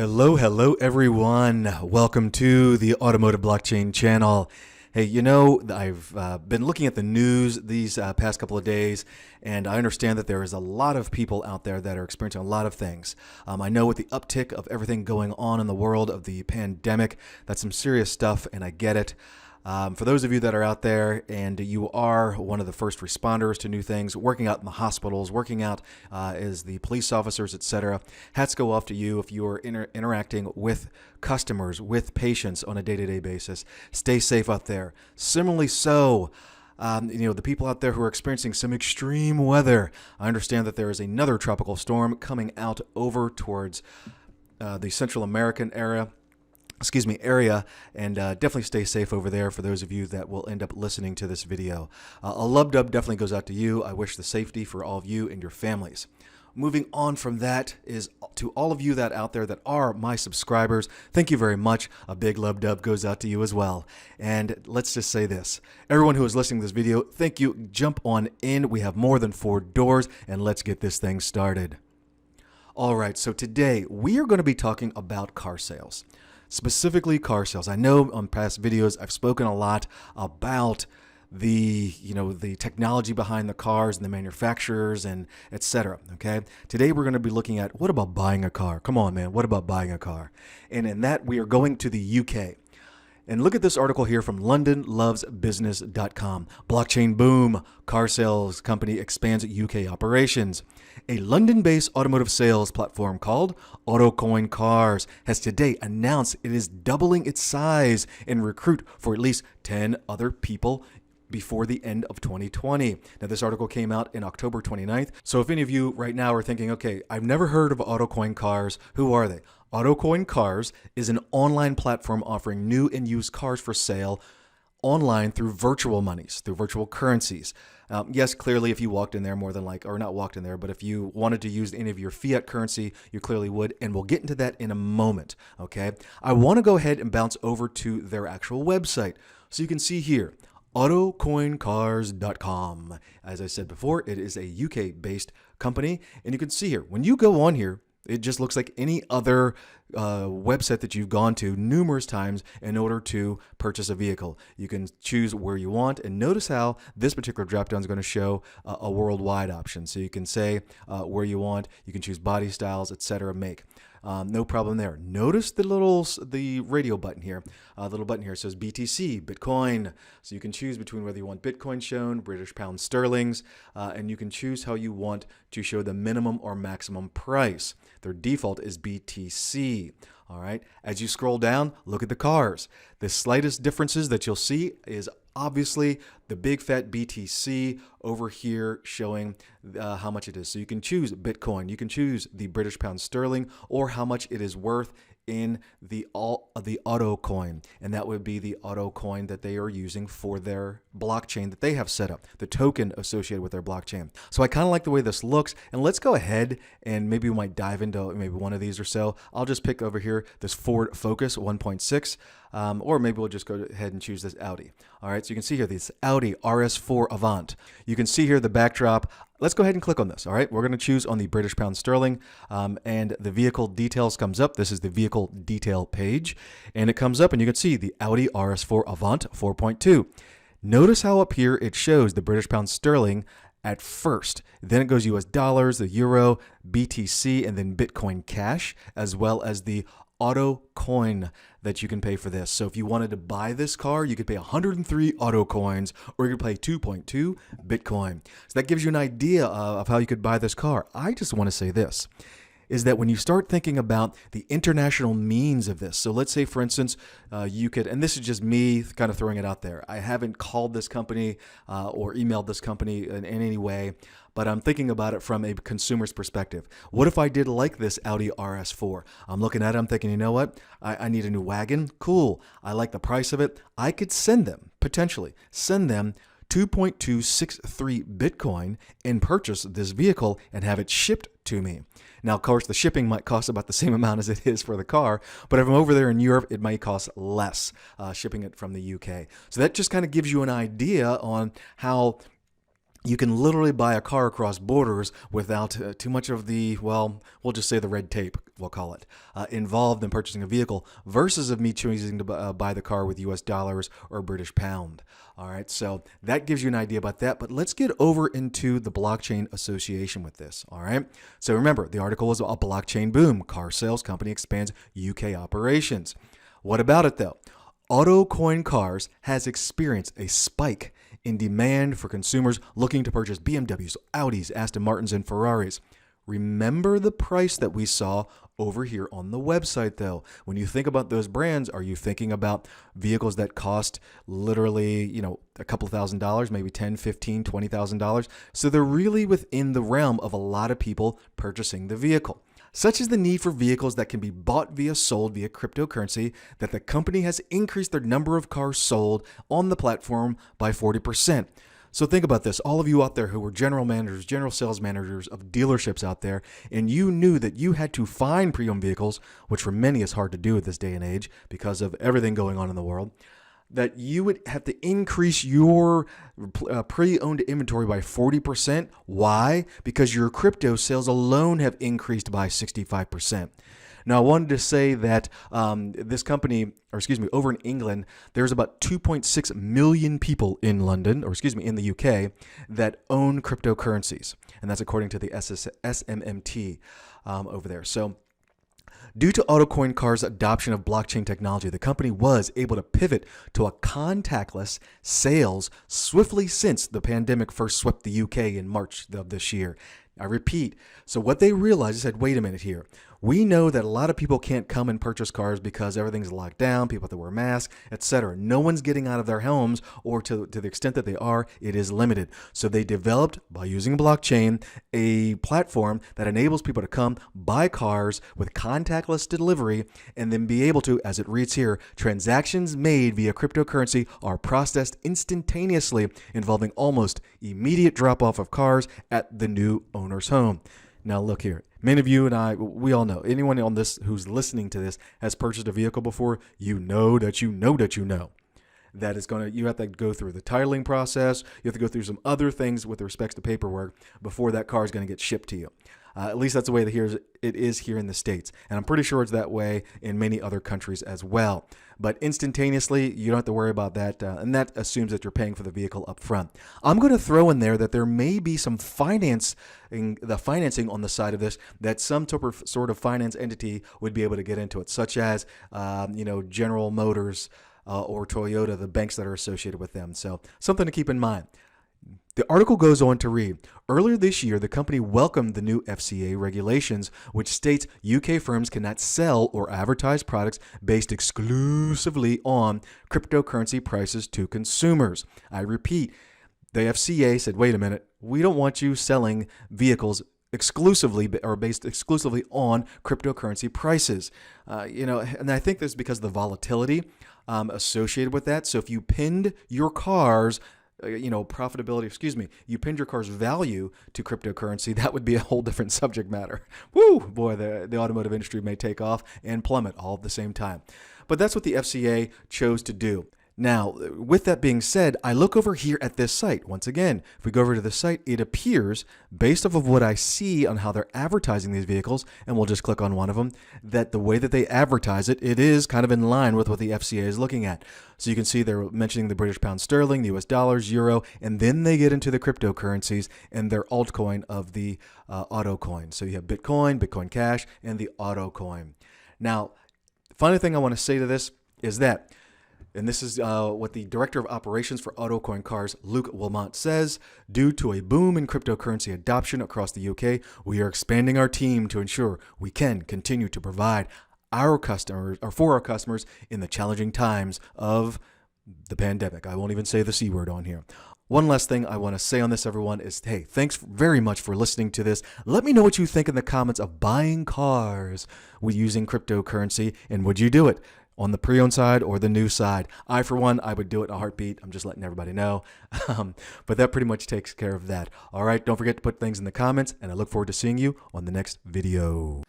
Hello everyone. Welcome to the Automotive Blockchain channel. Hey, I've been looking at the news these past couple of days, and I understand that there is a lot of people out there that are experiencing a lot of things. I know with the uptick of everything going on in the world of the pandemic, that's some serious stuff, and I get it. For those of you that are out there and you are one of the first responders to new things, working out in the hospitals, working out as the police officers, etc., hats go off to you if you are interacting with customers, with patients on a day-to-day basis. Stay safe out there. Similarly so, the people out there who are experiencing some extreme weather, I understand that there is another tropical storm coming out over towards the Central American area, and definitely stay safe over there for those of you that will end up listening to this video. A love dub definitely goes out to you. I wish the safety for all of you and your families. Moving on from that is to all of you that out there that are my subscribers, thank you very much. A big love dub goes out to you as well. And let's just say this. Everyone who is listening to this video, thank you. Jump on in. We have more than 4 doors, and let's get this thing started. All right, so today we are going to be talking about car sales. Specifically car sales. I know on past videos I've spoken a lot about the technology behind the cars and the manufacturers and etc. Okay. Today we're going to be looking at what about buying a car? Come on, man. What about buying a car? And in that we are going to the UK. And look at this article here from LondonLovesBusiness.com. Blockchain boom. Car sales company expands UK operations. A London-based automotive sales platform called AutoCoin Cars has today announced it is doubling its size and recruit for at least 10 other people before the end of 2020. Now, this article came out in October 29th. So if any of you right now are thinking, okay, I've never heard of AutoCoin Cars, who are they? AutoCoin Cars is an online platform offering new and used cars for sale online through virtual monies, through virtual currencies. Yes, clearly, if you walked in there or not walked in there, but if you wanted to use any of your fiat currency, you clearly would, and we'll get into that in a moment, okay? I want to go ahead and bounce over to their actual website. So you can see here, AutoCoinCars.com. As I said before, it is a UK-based company, and you can see here, when you go on here, it just looks like any other website that you've gone to numerous times in order to purchase a vehicle. You can choose where you want, and notice how this particular dropdown is going to show a worldwide option. So you can say where you want, you can choose body styles, etc., make. No problem there. Notice the radio button here. The little button here says BTC, Bitcoin. So you can choose between whether you want Bitcoin shown, British pound sterlings, and you can choose how you want to show the minimum or maximum price. Their default is BTC. All right. As you scroll down, look at the cars. The slightest differences that you'll see is obviously the big fat BTC over here showing how much it is. So you can choose Bitcoin, you can choose the British pound sterling, or how much it is worth in the auto coin, and that would be the auto coin that they are using for their blockchain that they have set up, the token associated with their blockchain. So I kind of like the way this looks, and let's go ahead and maybe we might dive into maybe one of these or so. I'll just pick over here this Ford Focus 1.6, or maybe we'll just go ahead and choose this Audi. All right, so you can see here this Audi RS4 Avant. You can see here the backdrop. Let's go ahead and click on this. All right, we're going to choose on the British pound sterling, and the vehicle details comes up. This is the vehicle detail page, and it comes up, and you can see the Audi RS4 Avant 4.2. Notice how up here it shows the British pound sterling at first. Then it goes US dollars, the euro, BTC, and then Bitcoin Cash, as well as the auto coin that you can pay for this. So if you wanted to buy this car, you could pay 103 auto coins, or you could pay 2.2 Bitcoin. So that gives you an idea of how you could buy this car. I just want to say this, is that when you start thinking about the international means of this, so let's say, for instance, you could, and this is just me kind of throwing it out there. I haven't called this company or emailed this company in any way, but I'm thinking about it from a consumer's perspective. What if I did like this Audi RS4? I'm looking at it, I'm thinking, you know what? I need a new wagon. Cool. I like the price of it. I could potentially send them 2.263 Bitcoin and purchase this vehicle and have it shipped to me. Now, of course, the shipping might cost about the same amount as it is for the car, but if I'm over there in Europe, it might cost less shipping it from the UK. So that just kind of gives you an idea on how you can literally buy a car across borders without too much of the, well, we'll just say the red tape, we'll call it, involved in purchasing a vehicle versus of me choosing to buy the car with US dollars or British pound. All right, so that gives you an idea about that, but let's get over into the blockchain association with this. All right, so remember, the article is a blockchain boom. Car sales company expands UK operations. What about it though? AutoCoin Cars has experienced a spike in demand for consumers looking to purchase BMWs, Audis, Aston Martins, and Ferraris. Remember the price that we saw over here on the website, though. When you think about those brands, are you thinking about vehicles that cost literally, a couple $1,000s, maybe $10, $15, $20,000? So they're really within the realm of a lot of people purchasing the vehicle. Such is the need for vehicles that can be bought sold via cryptocurrency that the company has increased their number of cars sold on the platform by 40%. So think about this. All of you out there who were general managers, general sales managers of dealerships out there, and you knew that you had to find pre-owned vehicles, which for many is hard to do at this day and age because of everything going on in the world, that you would have to increase your pre-owned inventory by 40%. Why? Because your crypto sales alone have increased by 65%. Now, I wanted to say that this company, over in England, there's about 2.6 million people in London, in the UK, that own cryptocurrencies. And that's according to the SMMT over there. So, due to AutoCoin Car's adoption of blockchain technology, the company was able to pivot to a contactless sales swiftly since the pandemic first swept the UK in March of this year. I repeat, so what they realized is that, wait a minute here. We know that a lot of people can't come and purchase cars because everything's locked down, people have to wear masks, etc. No one's getting out of their homes, or to the extent that they are, it is limited. So they developed, by using blockchain, a platform that enables people to come buy cars with contactless delivery and then be able to, as it reads here, transactions made via cryptocurrency are processed instantaneously, involving almost immediate drop-off of cars at the new owner's home. Now look here. Many of you and I, we all know, anyone on this who's listening to this has purchased a vehicle before, you know that is you have to go through the titling process. You have to go through some other things with respect to paperwork before that car is going to get shipped to you. At least that's the way it is here in the States. And I'm pretty sure it's that way in many other countries as well. But instantaneously, you don't have to worry about that. And that assumes that you're paying for the vehicle up front. I'm going to throw in there that there may be some financing on the side of this, that some sort of finance entity would be able to get into it, such as, General Motors, or Toyota, the banks that are associated with them. So something to keep in mind. The article goes on to read, earlier this year, the company welcomed the new FCA regulations, which states UK firms cannot sell or advertise products based exclusively on cryptocurrency prices to consumers. I repeat, the FCA said, wait a minute, we don't want you selling vehicles exclusively or based exclusively on cryptocurrency prices. And I think this is because of the volatility associated with that. So if you pinned your car's you pinned your car's value to cryptocurrency, that would be a whole different subject matter. Woo, boy, the automotive industry may take off and plummet all at the same time. But that's what the FCA chose to do. Now, with that being said, I look over here at this site. Once again, if we go over to the site, it appears, based off of what I see on how they're advertising these vehicles, and we'll just click on one of them, that the way that they advertise it, it is kind of in line with what the FCA is looking at. So you can see they're mentioning the British pound sterling, the US dollars, euro, and then they get into the cryptocurrencies and their altcoin of the AutoCoin. So you have Bitcoin, Bitcoin Cash, and the AutoCoin. Now, the final thing I want to say to this is that, and this is what the Director of Operations for AutoCoin Cars, Luke Wilmot, says, due to a boom in cryptocurrency adoption across the UK, we are expanding our team to ensure we can continue to provide our customers, or for our customers, in the challenging times of the pandemic. I won't even say the C word on here. One last thing I want to say on this, everyone, is, hey, thanks very much for listening to this. Let me know what you think in the comments of buying cars with using cryptocurrency, and would you do it on the pre-owned side or the new side? I, for one, I would do it in a heartbeat. I'm just letting everybody know. But that pretty much takes care of that. All right, don't forget to put things in the comments, and I look forward to seeing you on the next video.